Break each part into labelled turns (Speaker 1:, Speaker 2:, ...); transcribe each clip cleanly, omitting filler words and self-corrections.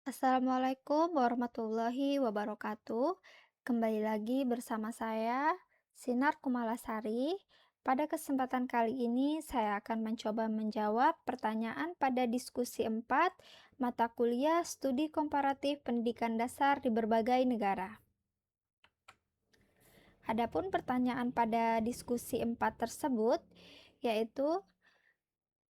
Speaker 1: Assalamualaikum warahmatullahi wabarakatuh. Kembali lagi bersama saya, Sinar Kumalasari. Pada kesempatan kali ini, saya akan mencoba menjawab pertanyaan pada diskusi 4 mata kuliah studi komparatif pendidikan dasar di berbagai negara. Adapun pertanyaan pada diskusi 4 tersebut, yaitu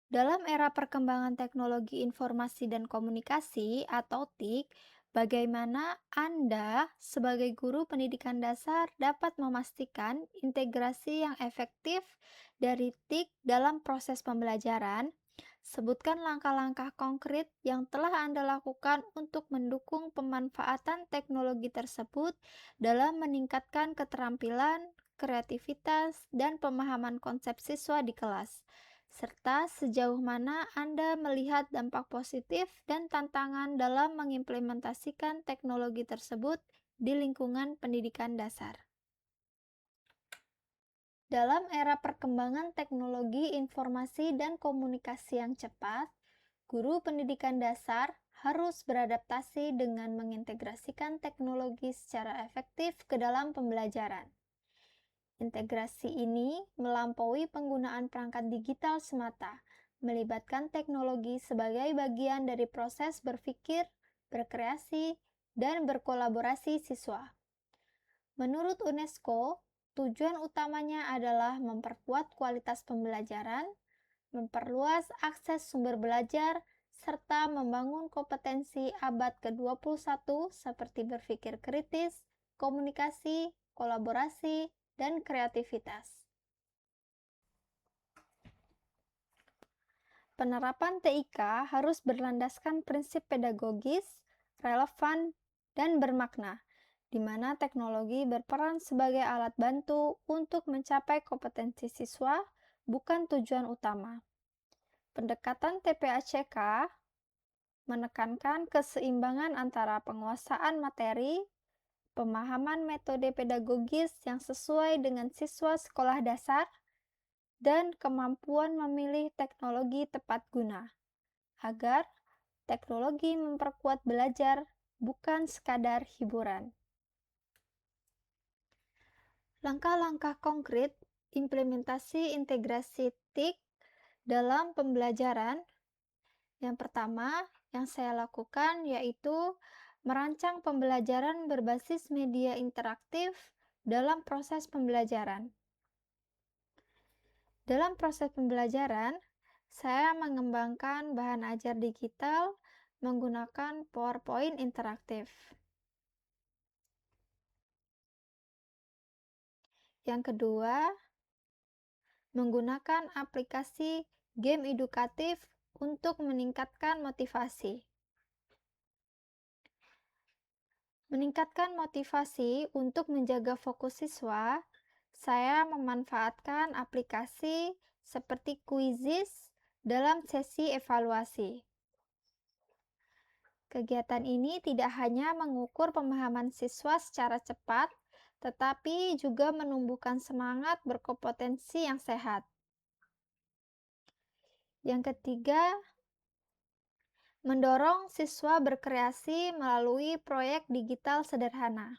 Speaker 1: dalam era perkembangan teknologi informasi dan komunikasi atau TIK, bagaimana Anda sebagai guru pendidikan dasar dapat memastikan integrasi yang efektif dari TIK dalam proses pembelajaran? Sebutkan langkah-langkah konkret yang telah Anda lakukan untuk mendukung pemanfaatan teknologi tersebut dalam meningkatkan keterampilan, kreativitas, dan pemahaman konsep siswa di kelas serta sejauh mana Anda melihat dampak positif dan tantangan dalam mengimplementasikan teknologi tersebut di lingkungan pendidikan dasar. Dalam era perkembangan teknologi informasi dan komunikasi yang cepat, guru pendidikan dasar harus beradaptasi dengan mengintegrasikan teknologi secara efektif ke dalam pembelajaran. Integrasi ini melampaui penggunaan perangkat digital semata, melibatkan teknologi sebagai bagian dari proses berpikir, berkreasi, dan berkolaborasi siswa. Menurut UNESCO, tujuan utamanya adalah memperkuat kualitas pembelajaran, memperluas akses sumber belajar, serta membangun kompetensi abad ke-21 seperti berpikir kritis, komunikasi, kolaborasi, dan kreativitas. Penerapan TIK harus berlandaskan prinsip pedagogis, relevan, dan bermakna, di mana teknologi berperan sebagai alat bantu untuk mencapai kompetensi siswa, bukan tujuan utama. Pendekatan TPACK menekankan keseimbangan antara penguasaan materi, pemahaman metode pedagogis yang sesuai dengan siswa sekolah dasar, dan kemampuan memilih teknologi tepat guna, agar teknologi memperkuat belajar, bukan sekadar hiburan. Langkah-langkah konkret implementasi integrasi TIK dalam pembelajaran. Yang pertama yang saya lakukan yaitu merancang pembelajaran berbasis media interaktif dalam proses pembelajaran. Dalam proses pembelajaran, saya mengembangkan bahan ajar digital menggunakan PowerPoint interaktif. Yang kedua, menggunakan aplikasi game edukatif untuk meningkatkan motivasi. Meningkatkan motivasi untuk menjaga fokus siswa, saya memanfaatkan aplikasi seperti Quizizz dalam sesi evaluasi. Kegiatan ini tidak hanya mengukur pemahaman siswa secara cepat, tetapi juga menumbuhkan semangat berkompetensi yang sehat. Yang ketiga, mendorong siswa berkreasi melalui proyek digital sederhana.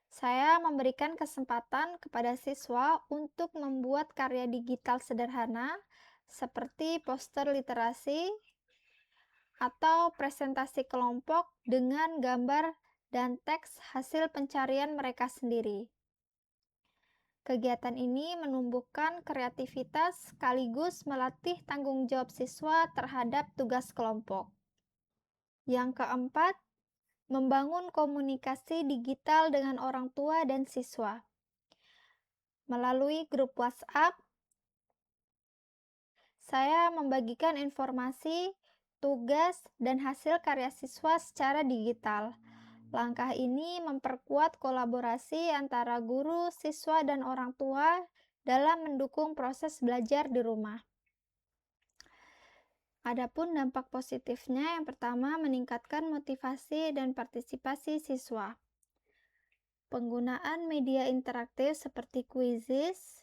Speaker 1: Saya memberikan kesempatan kepada siswa untuk membuat karya digital sederhana seperti poster literasi atau presentasi kelompok dengan gambar dan teks hasil pencarian mereka sendiri. Kegiatan ini menumbuhkan kreativitas sekaligus melatih tanggung jawab siswa terhadap tugas kelompok. Yang keempat, membangun komunikasi digital dengan orang tua dan siswa. Melalui grup WhatsApp, saya membagikan informasi, tugas, dan hasil karya siswa secara digital. Langkah ini memperkuat kolaborasi antara guru, siswa, dan orang tua dalam mendukung proses belajar di rumah. Adapun dampak positifnya, yang pertama meningkatkan motivasi dan partisipasi siswa. Penggunaan media interaktif seperti Quizizz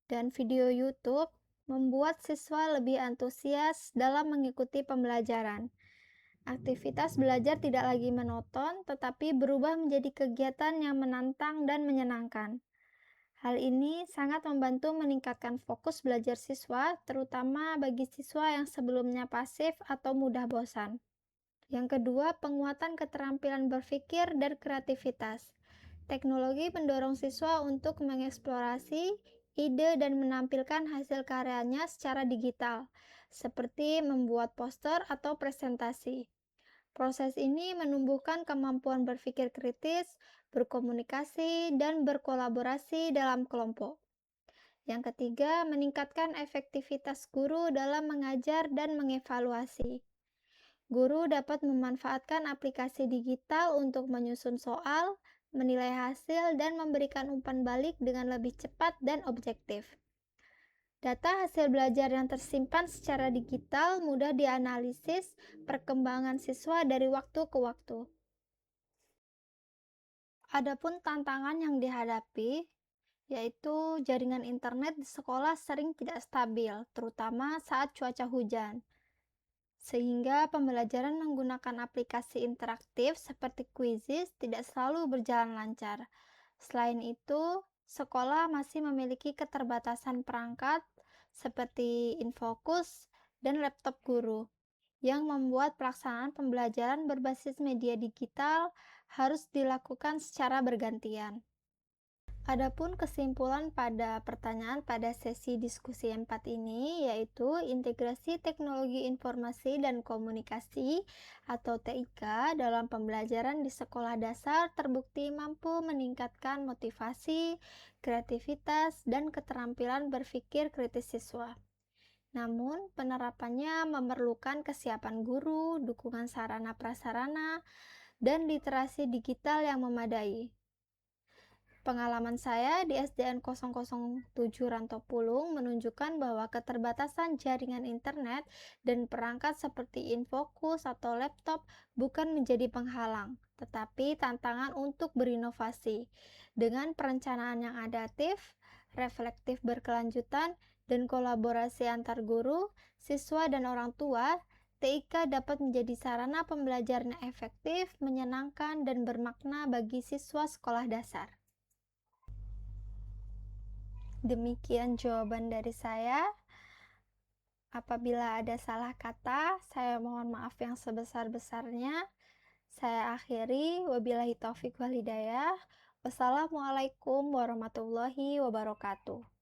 Speaker 1: dan video YouTube membuat siswa lebih antusias dalam mengikuti pembelajaran. Aktivitas belajar tidak lagi monoton, tetapi berubah menjadi kegiatan yang menantang dan menyenangkan. Hal ini sangat membantu meningkatkan fokus belajar siswa, terutama bagi siswa yang sebelumnya pasif atau mudah bosan. Yang kedua, penguatan keterampilan berpikir dan kreativitas. Teknologi mendorong siswa untuk mengeksplorasi ide dan menampilkan hasil karyanya secara digital, seperti membuat poster atau presentasi. Proses ini menumbuhkan kemampuan berpikir kritis, berkomunikasi, dan berkolaborasi dalam kelompok. Yang ketiga, meningkatkan efektivitas guru dalam mengajar dan mengevaluasi. Guru dapat memanfaatkan aplikasi digital untuk menyusun soal, menilai hasil, dan memberikan umpan balik dengan lebih cepat dan objektif. Data hasil belajar yang tersimpan secara digital mudah dianalisis perkembangan siswa dari waktu ke waktu. Adapun tantangan yang dihadapi, yaitu jaringan internet di sekolah sering tidak stabil, terutama saat cuaca hujan, sehingga pembelajaran menggunakan aplikasi interaktif seperti Quizzes tidak selalu berjalan lancar. Selain itu, sekolah masih memiliki keterbatasan perangkat seperti Infocus dan laptop guru, yang membuat pelaksanaan pembelajaran berbasis media digital harus dilakukan secara bergantian. Adapun kesimpulan pada pertanyaan pada sesi diskusi 4 ini yaitu integrasi teknologi informasi dan komunikasi atau TIK dalam pembelajaran di sekolah dasar terbukti mampu meningkatkan motivasi, kreativitas, dan keterampilan berpikir kritis siswa. Namun, penerapannya memerlukan kesiapan guru, dukungan sarana prasarana, dan literasi digital yang memadai. Pengalaman saya di SDN 007 Rantopulung menunjukkan bahwa keterbatasan jaringan internet dan perangkat seperti Infocus atau laptop bukan menjadi penghalang, tetapi tantangan untuk berinovasi. Dengan perencanaan yang adaptif, reflektif berkelanjutan, dan kolaborasi antar guru, siswa, dan orang tua, TIK dapat menjadi sarana pembelajaran yang efektif, menyenangkan, dan bermakna bagi siswa sekolah dasar. Demikian jawaban dari saya. Apabila ada salah kata, saya mohon maaf yang sebesar-besarnya. Saya akhiri, wabillahi taufik wal hidayah. Wassalamualaikum warahmatullahi wabarakatuh.